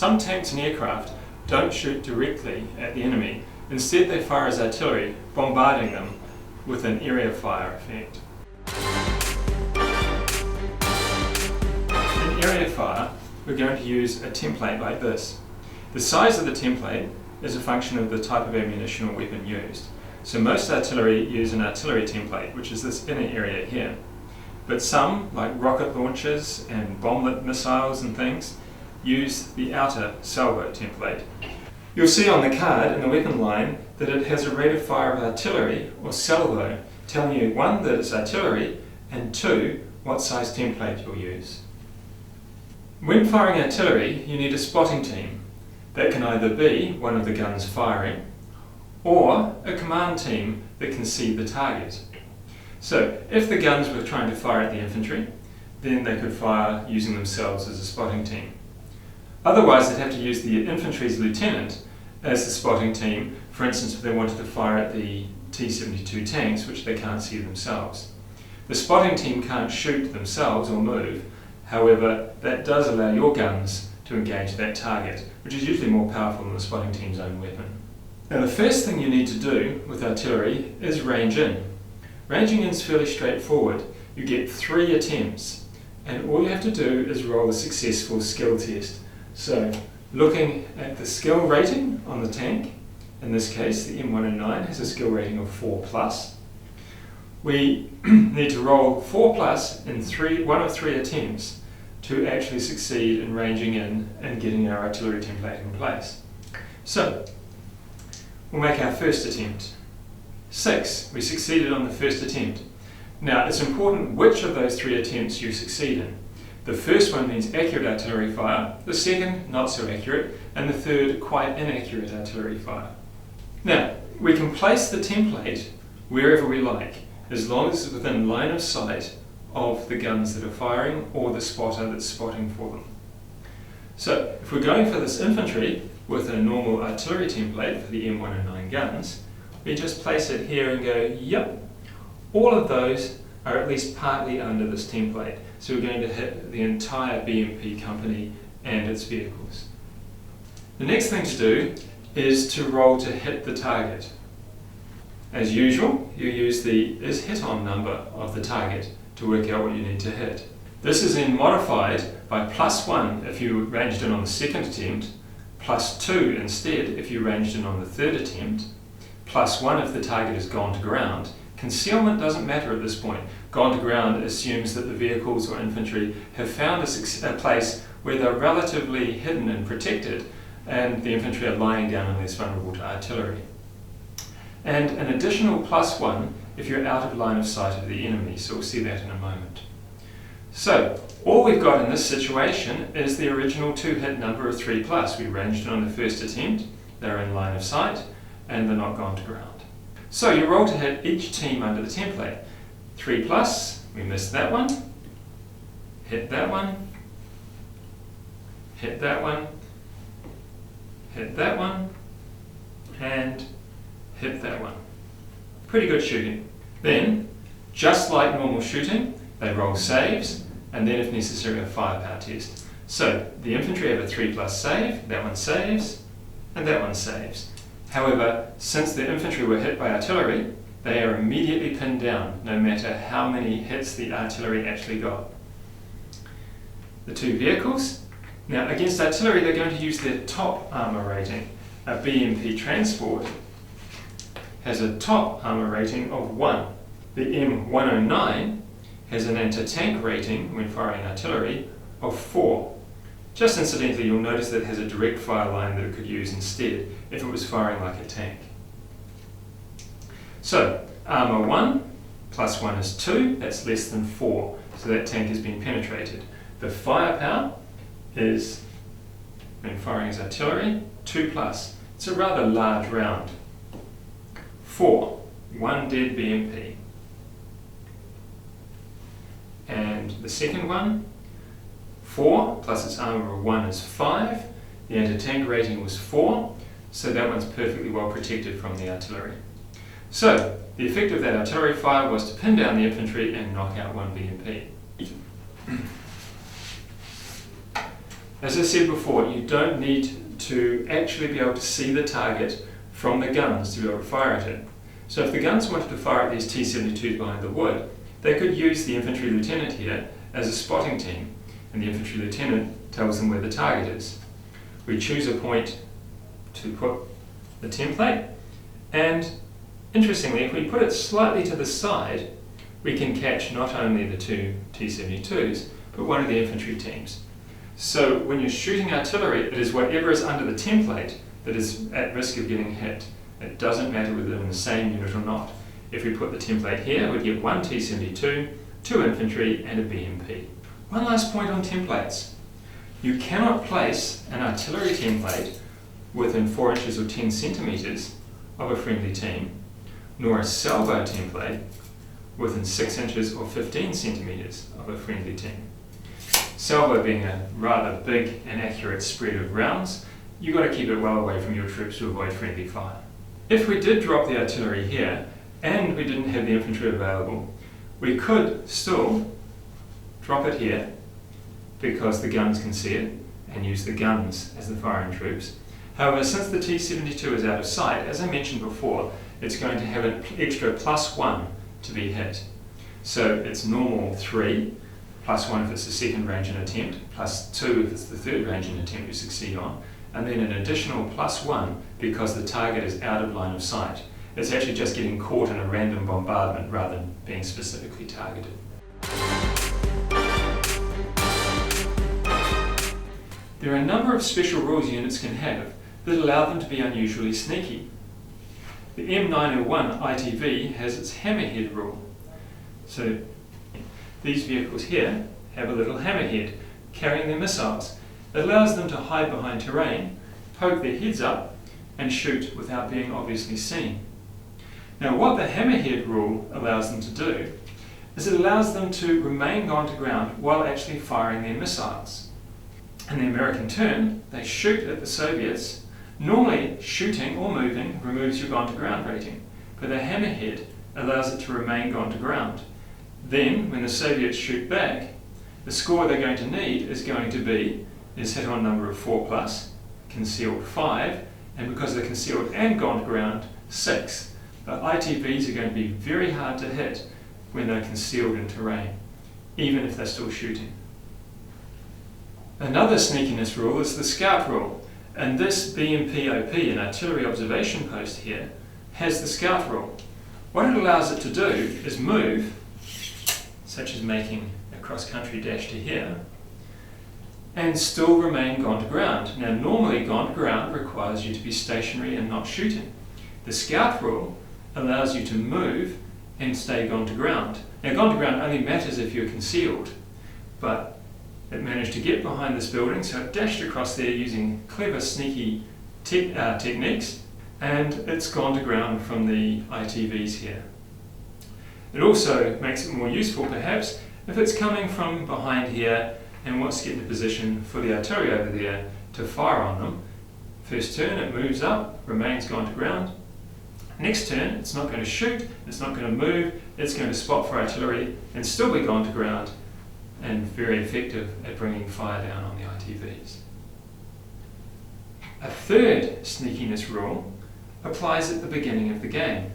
Some tanks and aircraft don't shoot directly at the enemy. Instead, they fire as artillery, bombarding them with an area fire effect. In area fire, we're going to use a template like this. The size of the template is a function of the type of ammunition or weapon used. So most artillery use an artillery template, which is this inner area here. But some, like rocket launchers and bomblet missiles and things, use the outer salvo template. You'll see on the card in the weapon line that it has a rate of fire of artillery, or salvo, telling you 1, that it's artillery, and 2, what size template you'll use. When firing artillery, you need a spotting team. That can either be one of the guns firing, or a command team that can see the target. So, if the guns were trying to fire at the infantry, then they could fire using themselves as a spotting team. Otherwise, they'd have to use the infantry's lieutenant as the spotting team, for instance if they wanted to fire at the T-72 tanks, which they can't see themselves. The spotting team can't shoot themselves or move, however, that does allow your guns to engage that target, which is usually more powerful than the spotting team's own weapon. Now the first thing you need to do with artillery is range in. Ranging in is fairly straightforward. You get 3 attempts, and all you have to do is roll a successful skill test. So, looking at the skill rating on the tank, in this case the M109 has a skill rating of 4+. We need to roll 4+ in 1 of 3 attempts to actually succeed in ranging in and getting our artillery template in place. So, we'll make our first attempt. 6. We succeeded on the first attempt. Now, it's important which of those 3 attempts you succeed in. The first one means accurate artillery fire, the second not so accurate, and the third quite inaccurate artillery fire. Now, we can place the template wherever we like, as long as it's within line of sight of the guns that are firing or the spotter that's spotting for them. So, if we're going for this infantry with a normal artillery template for the M109 guns, we just place it here and go, yep, all of those are at least partly under this template. So we're going to hit the entire BMP company and its vehicles. The next thing to do is to roll to hit the target. As usual, you use the is hit on number of the target to work out what you need to hit. This is then modified by +1 if you ranged in on the second attempt, +2 instead if you ranged in on the third attempt, +1 if the target has gone to ground. Concealment doesn't matter at this point. Gone to ground assumes that the vehicles or infantry have found a place where they're relatively hidden and protected, and the infantry are lying down and less vulnerable to artillery. And an additional +1 if you're out of line of sight of the enemy, so we'll see that in a moment. So, all we've got in this situation is the original 2-hit number of 3+. We ranged it on the first attempt, they're in line of sight, and they're not gone to ground. So you roll to hit each team under the template. 3+, we missed that one, hit that one, hit that one, hit that one, and hit that one. Pretty good shooting. Then, just like normal shooting, they roll saves, and then if necessary a firepower test. So, the infantry have a 3+ save, that one saves, and that one saves. However, since the infantry were hit by artillery, they are immediately pinned down, no matter how many hits the artillery actually got. The 2 vehicles. Now, against artillery, they're going to use their top armour rating. A BMP transport has a top armour rating of 1. The M109 has an anti-tank rating, when firing artillery, of 4. Just incidentally, you'll notice that it has a direct fire line that it could use instead if it was firing like a tank. So, armour 1 plus 1 is 2, that's less than 4, so that tank has been penetrated. The firepower is, when firing as artillery, 2+. It's a rather large round. 4, 1 dead BMP. And the second one, 4 plus its armour of 1 is 5. The anti-tank rating was 4, so that one's perfectly well protected from the artillery. So, the effect of that artillery fire was to pin down the infantry and knock out 1 BMP. As I said before, you don't need to actually be able to see the target from the guns to be able to fire at it. So if the guns wanted to fire at these T-72s behind the wood, they could use the infantry lieutenant here as a spotting team, and the infantry lieutenant tells them where the target is. We choose a point to put the template, and interestingly, if we put it slightly to the side, we can catch not only the two T-72s, but one of the infantry teams. So when you're shooting artillery, it is whatever is under the template that is at risk of getting hit. It doesn't matter whether they're in the same unit or not. If we put the template here, we'd get one T-72, two infantry, and a BMP. One last point on templates. You cannot place an artillery template within 4 inches or 10 centimetres of a friendly team, nor a salvo template within 6 inches or 15 centimetres of a friendly team. Salvo being a rather big and accurate spread of rounds, you've got to keep it well away from your troops to avoid friendly fire. If we did drop the artillery here and we didn't have the infantry available, we could still drop it here because the guns can see it and use the guns as the firing troops. However, since the T-72 is out of sight, as I mentioned before, it's going to have an extra +1 to be hit. So it's normal 3, +1 if it's the second ranging attempt, +2 if it's the third ranging attempt you succeed on, and then an additional +1 because the target is out of line of sight. It's actually just getting caught in a random bombardment rather than being specifically targeted. There are a number of special rules units can have that allow them to be unusually sneaky. The M901 ITV has its hammerhead rule. So these vehicles here have a little hammerhead carrying their missiles. It allows them to hide behind terrain, poke their heads up, and shoot without being obviously seen. Now what the hammerhead rule allows them to do is it allows them to remain gone to ground while actually firing their missiles. In the American turn, they shoot at the Soviets. Normally, shooting or moving removes your gone to ground rating, but the hammerhead allows it to remain gone to ground. Then, when the Soviets shoot back, the score they're going to need is going to be hit on number of 4+, concealed 5, and because they're concealed and gone to ground, 6. The ITVs are going to be very hard to hit when they're concealed in terrain, even if they're still shooting. Another sneakiness rule is the scout rule, and this BMPOP, an artillery observation post here, has the scout rule. What it allows it to do is move, such as making a cross-country dash to here, and still remain gone to ground. Now normally gone to ground requires you to be stationary and not shooting. The scout rule allows you to move and stay gone to ground. Now gone to ground only matters if you're concealed, but it managed to get behind this building, so it dashed across there using clever, sneaky techniques, and it's gone to ground from the ITVs here. It also makes it more useful, perhaps, if it's coming from behind here and wants to get into position for the artillery over there to fire on them. First turn, it moves up, remains gone to ground. Next turn, it's not going to shoot, it's not going to move, it's going to spot for artillery and still be gone to ground, and very effective at bringing fire down on the ITVs. A third sneakiness rule applies at the beginning of the game.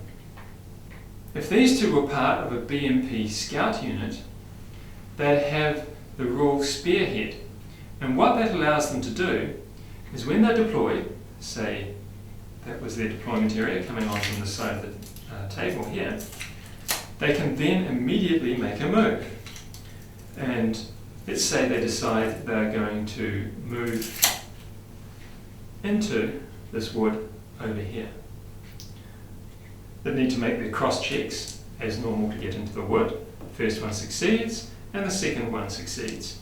If these two were part of a BMP scout unit, they'd have the rule spearhead, and what that allows them to do is when they're deployed, say that was their deployment area coming on from the side of the table here, they can then immediately make a move. And let's say they decide they're going to move into this wood over here. They need to make their cross checks as normal to get into the wood. The first one succeeds and the second one succeeds.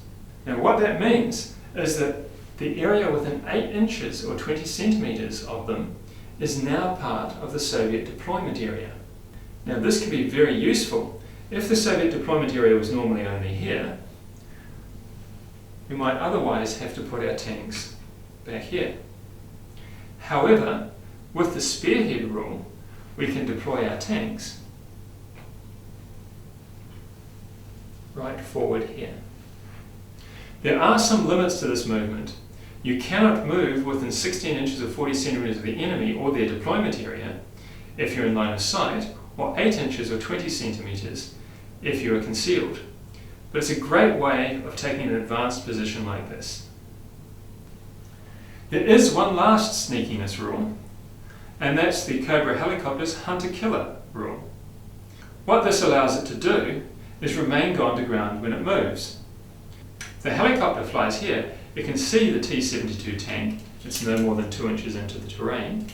Now what that means is that the area within 8 inches or 20 centimetres of them is now part of the Soviet deployment area. Now this can be very useful. If the Soviet deployment area was normally only here, we might otherwise have to put our tanks back here. However, with the spearhead rule, we can deploy our tanks right forward here. There are some limits to this movement. You cannot move within 16 inches or 40 centimeters of the enemy or their deployment area if you're in line of sight, or 8 inches or 20 centimeters if you are concealed. But it's a great way of taking an advanced position like this. There is one last sneakiness rule, and that's the Cobra helicopter's hunter-killer rule. What this allows it to do is remain gone to ground when it moves. If the helicopter flies here, it can see the T-72 tank. It's no more than 2 inches into the terrain.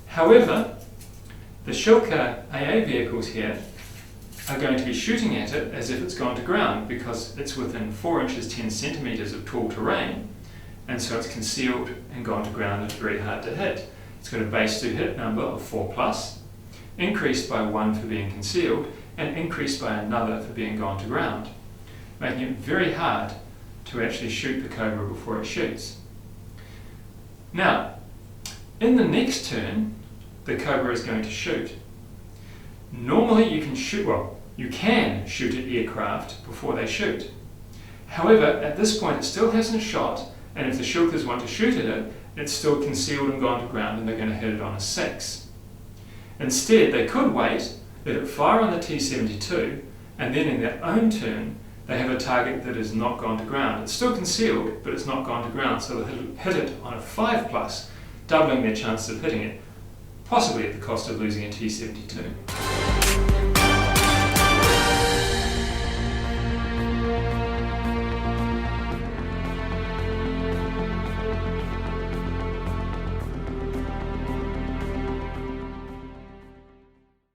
However, the Shilka AA vehicles here are going to be shooting at it as if it's gone to ground because it's within 4 inches 10 centimeters of tall terrain, and so it's concealed and gone to ground and very hard to hit. It's got a base to hit number of 4+, increased by 1 for being concealed, and increased by another for being gone to ground, making it very hard to actually shoot the Cobra before it shoots. Now, in the next turn, the Cobra is going to shoot. Normally you can shoot at aircraft before they shoot. However, at this point it still hasn't shot, and if the Shilkas want to shoot at it, it's still concealed and gone to ground, and they're going to hit it on a 6. Instead, they could wait, let it fire on the T-72, and then in their own turn, they have a target that is not gone to ground. It's still concealed, but it's not gone to ground, so they'll hit it on a 5+, doubling their chances of hitting it, possibly at the cost of losing a T-72.